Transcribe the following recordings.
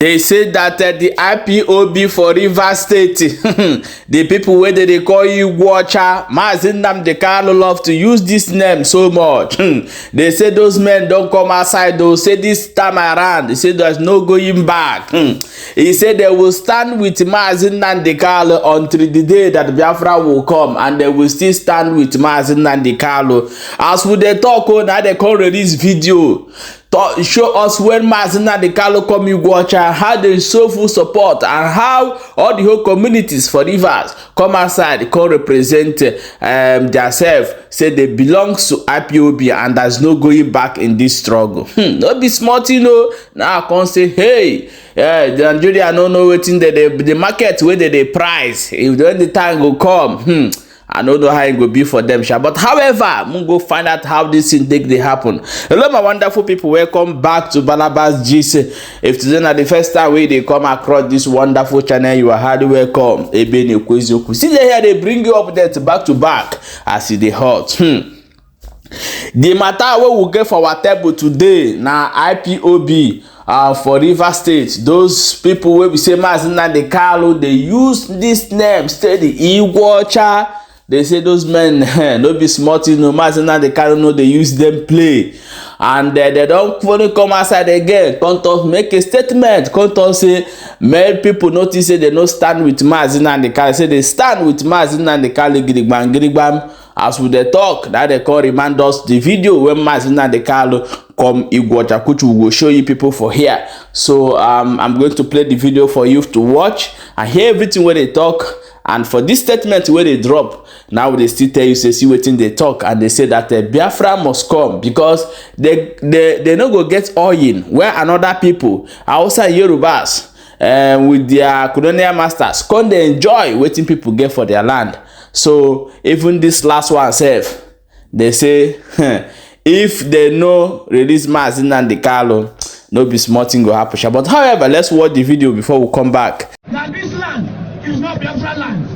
They say that the IPOB for Rivers State, the people where they call you Watcher, Nnamdi love to use this name so much. They say those men don't come outside. They'll say this time around, they say there's no going back. He said they will stand with Nnamdi until the day that Biafra will come, and they will still stand with Nnamdi. As with the talk, now they can release video. Show us when Nnamdi come Igbocha, how they show full support, and how all the whole communities for Rivers come outside, can represent themselves, say they belong to IPOB and there's no going back in this struggle. Don't be smart, you know. Now I can say, hey, the Nigeria don't know waiting the market where they price. If when the time will come, I don't know how it will be for them, but however, I'm going to go find out how this thing they happen. Hello, my wonderful people. Welcome back to Balabas GC. If today is the first time they come across this wonderful channel, you are highly welcome. See, here they bring you updates back to back as they hot. The matter we will get for our table today now IPOB for River State. Those people will be saying Nnamdi, they use this name, steady Igbocha. They say those men no be smart, you know. Nnamdi know they use them play, and they don't want to come outside again. Come make a statement. Come say many people notice say they no stand with Nnamdi. Say they stand with Nnamdi Gidigbam. As we they talk, that they can remind us the video when Nnamdi come Igbocha, which we will show you people for here. So I'm going to play the video for you to watch and hear everything where they talk. And for this statement where they drop, now they still tell you, say, see what they talk, and they say that Biafra must come because they no go get oil where another people outside Yorubas with their colonial masters can they enjoy waiting people get for their land. So even this last one self, they say if they no release Nnamdi, no be smart thing go happen. But however, let's watch the video before we come back. Now this land is not Biafra land.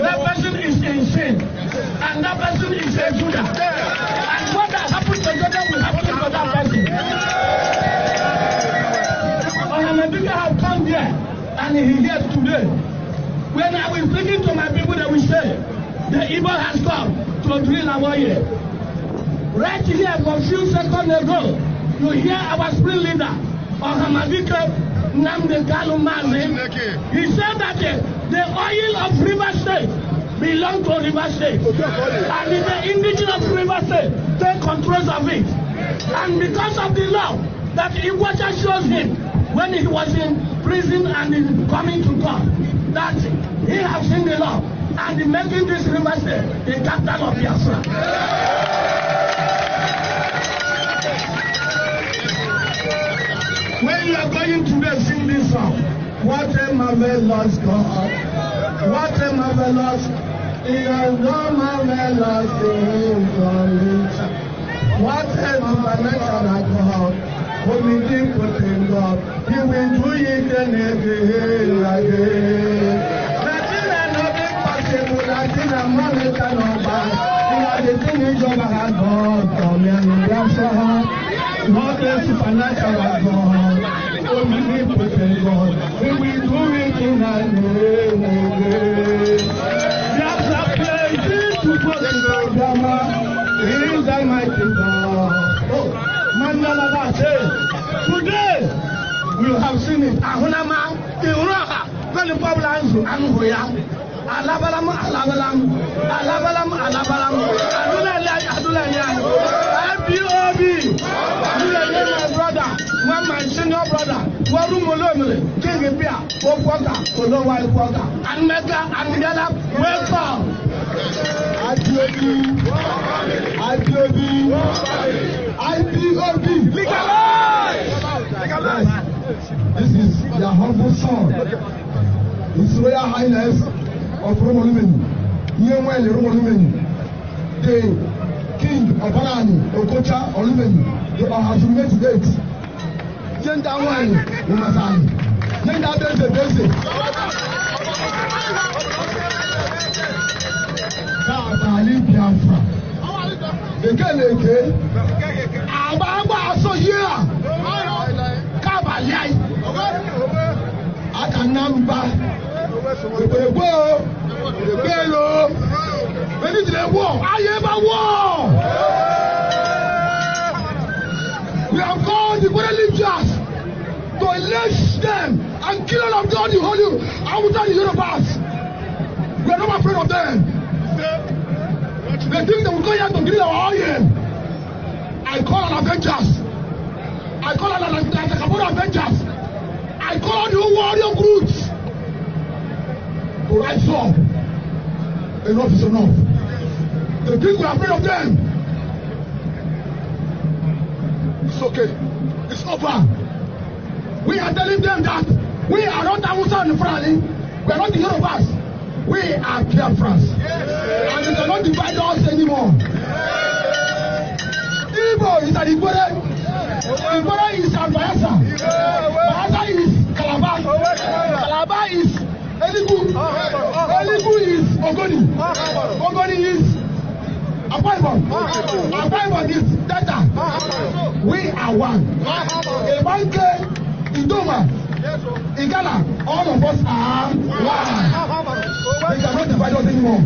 That person is insane, and that person is a Judah. And what has happened to Judah will happen to that person. Nnamdi have come here, and he here today. When I was speaking to my people, they will say, the evil has come to drill our here. Right here, for a few seconds ago, you hear our spring leader, Nnamdi man. He said that the oil of River State belongs to River State. And the indigenous River State take control of it. And because of the law that Igbocha shows him when he was in prison and coming to court, that he has seen the law and making this River State the capital of Biafra. When you are going to sing this song, what a marvelous God, what a marvelous, he has no marvelous thing from it. What a supernatural God, omnipotent God, he will do it again. Nothing and nothing possible, nothing and money cannot buy. The thing is over God, come and Biafra. What a supernatural God, omnipotent God, we will do it in our name again. Biafra praise to God, He is Almighty God. Oh, Mandala says, today we have seen it. Ahunama, Iuraha, Gani Pablanzu, Anhuya, Alabalam, IPOB. My brother, one my senior brother, Waru Molomele, King Pia, Okwaka, Olowa Ikwaka, and Mega, and Yala, welcome. IPOB, legalize. This is your humble son, His Royal Highness of Romolumen, N0w Romolumen, the King of Balani, Okocha Olumeni. They have made date. Gender one, Umasani. Gender basic. Kali Biafra. The Keleke. Ababa so here. Kabayai. Anambra. When is the war? I ever war. We have called the religious to enlist them and kill all of God, the holy outside the universe. We are not afraid of them. They think they will go here to kill our oil. I call on Avengers. I call on the Avengers. I call on the warrior groups to rise up. Enough is enough. They think we are afraid of them. It's okay. It's over. We are telling them that we are not Hausa and Fulani. We are not the Yorubas. We are Biafrans. And they cannot divide us anymore. Igbo is Adigbore. Adigbore is Bayelsa. Bayelsa is Calabar. Calabar is Enugu. Enugu is Ogoni. Ogoni is Akwa Ibom is Delta. We are one. Ebanke, Idoma, Igala, all of us are one. They cannot divide us anymore.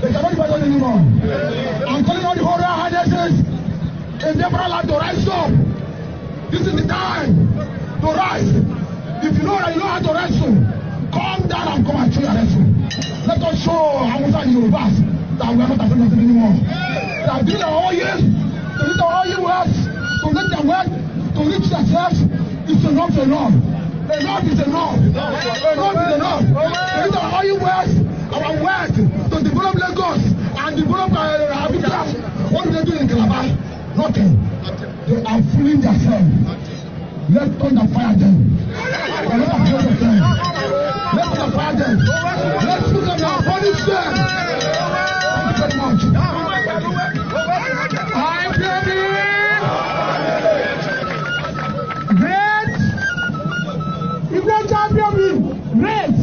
They cannot divide us anymore. I'm calling on the whole highnesses in different land to rise up. This is the time to rise. If you know that you know how to wrestle, come down and come and show your wrestle. Let us show Hausa and Yorubas that we are not afraid of it anymore. That during our years, to reach our oil wells, to make their wealth, to reach themselves, is enough to enough. Enough is enough. Enough is enough. To reach our oil wells, our wealth, to develop Lagos and develop Abuja. What do they do in Calabar? Nothing. They are fooling themselves. Let's thunder fire them. We are not afraid of them. Let's thunder fire them. Let's put them down, punish them. Thank you very much. I great. You great champion. Great.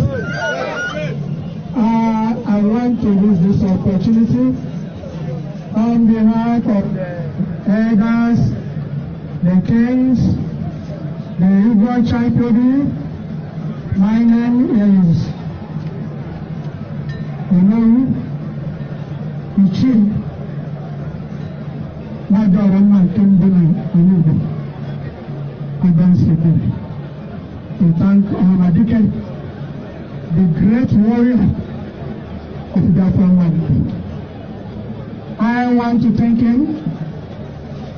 I want to use this opportunity on behalf of the elders, the kings, the Ndigbo champion. My name is N0w, the chief. My daughter, my N0w, against the people. To thank Madike, the great warrior of Biafra land. I want to thank him.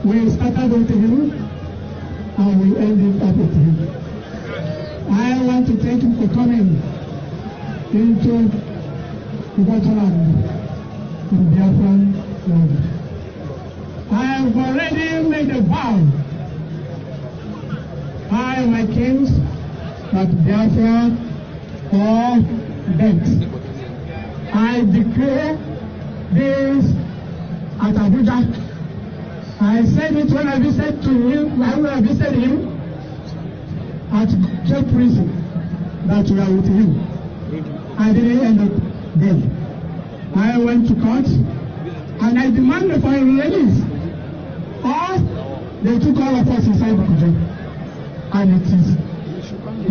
We started with him and we ended up with him. I want to thank him for coming into the Waterland in Biafra land. I have already made a vow, I, my kings, that Biafra or death. I declare this at Abuja. I said it when I visited him at jail prison, that we are with him. I didn't end up dead. I went to court and I demanded for a release. Or they took all of us inside the jail. And it is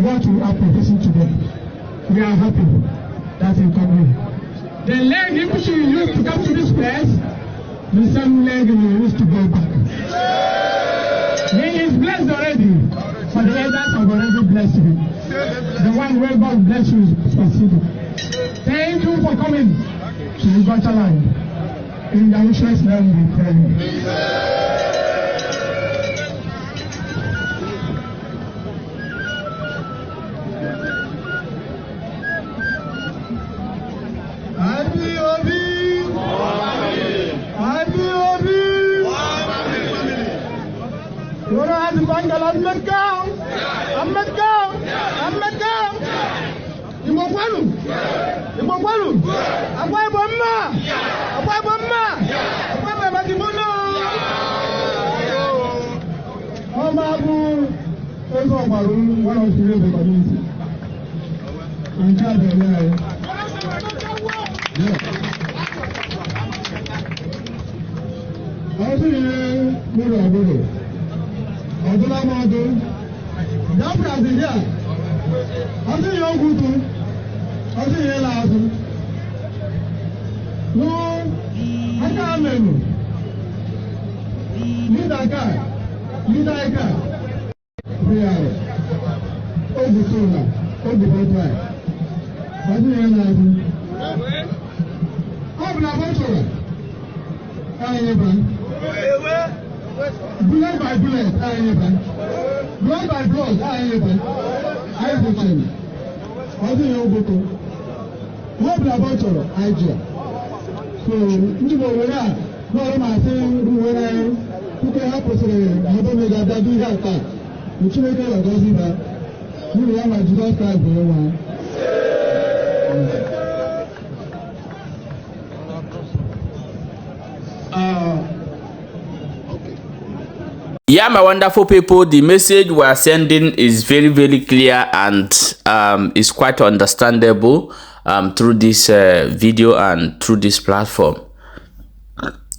what we are professing today. We are happy that he come here. The leg he used to come to this place, the same leg he used to go back. He is blessed already, for the elders have already blessed him. The one where God bless you is possible. Thank you for coming to the Waterland. In the Yeshua's name we pray. Ahmed Gao, Imokwalu, Akwa Ibom Matimono. Omabu, Ego Maru, one of the community. And God Biafra is here. ọdún yẹn láàbù wọ́n aka mẹ́nu nídàkà nídàkà bíyàrá ogun sọ̀rọ̀ ogun bọ́tà ọdún yẹn láàbù ọ̀bùn àbọ̀tọ̀rọ̀ ayẹyẹ bá bullet by bullet ayẹyẹ bá blood by blood ayẹyẹ bá ayẹyẹ bá ọdún yẹn ogun tó wọ́n bùn àbọ̀tọ̀rọ̀ ayẹyẹ. So, Ndigbo United, no ma se ruwere kuke ha posere habo me ga dadu ha ta. Uchime ke la gozi ba. Ni ya ma Jesus Christ bo wa. Yeah, my wonderful people, the message we are sending is very, very clear and is quite understandable through this video and through this platform.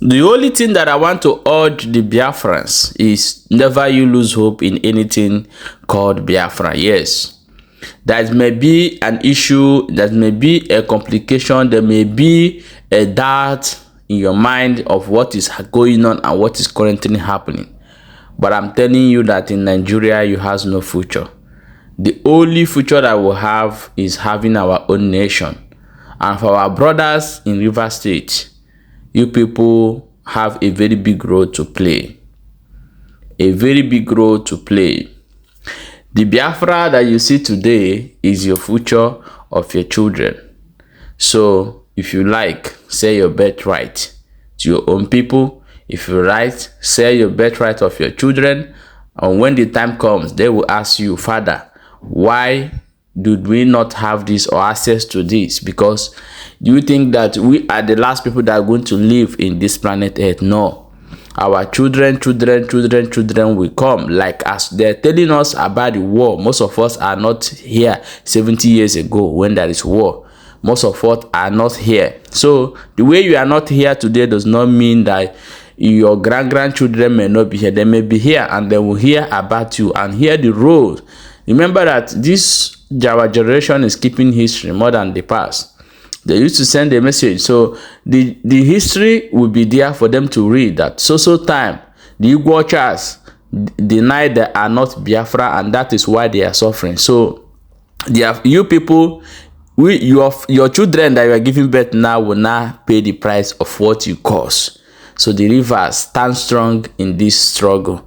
The only thing that I want to urge the Biafrans is never you lose hope in anything called Biafra. Yes, there may be an issue, there may be a complication, there may be a doubt in your mind of what is going on and what is currently happening. But I'm telling you that in Nigeria, you have no future. The only future that we have is having our own nation. And for our brothers in Rivers State, you people have a very big role to play. A very big role to play. The Biafra that you see today is your future of your children. So, if you like, say your birthright to your own people. If you like, say your birthright of your children. And when the time comes, they will ask you, Father, why did we not have this or access to this? Because do you think that we are the last people that are going to live in this planet Earth? No. Our children will come. Like as they're telling us about the war, most of us are not here 70 years ago when there is war. Most of us are not here. So the way you are not here today does not mean that your grandchildren may not be here. They may be here and they will hear about you and hear the role. Remember that this our generation is keeping history more than the past. They used to send a message. So the history will be there for them to read that so time the Igbo deny they are not Biafra and that is why they are suffering. So you people, your children that you are giving birth now will now pay the price of what you cause. So the Rivers stand strong in this struggle.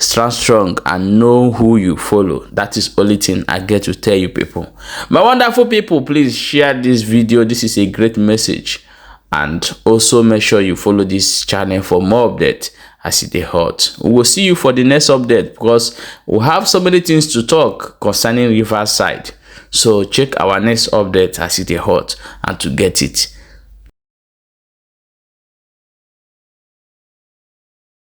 Stand strong and know who you follow. That is the only thing I get to tell you people. My wonderful people, please share this video. This is a great message. And also make sure you follow this channel for more updates as it is hot. We will see you for the next update because we have so many things to talk concerning Riverside. So check our next update as it is hot and to get it.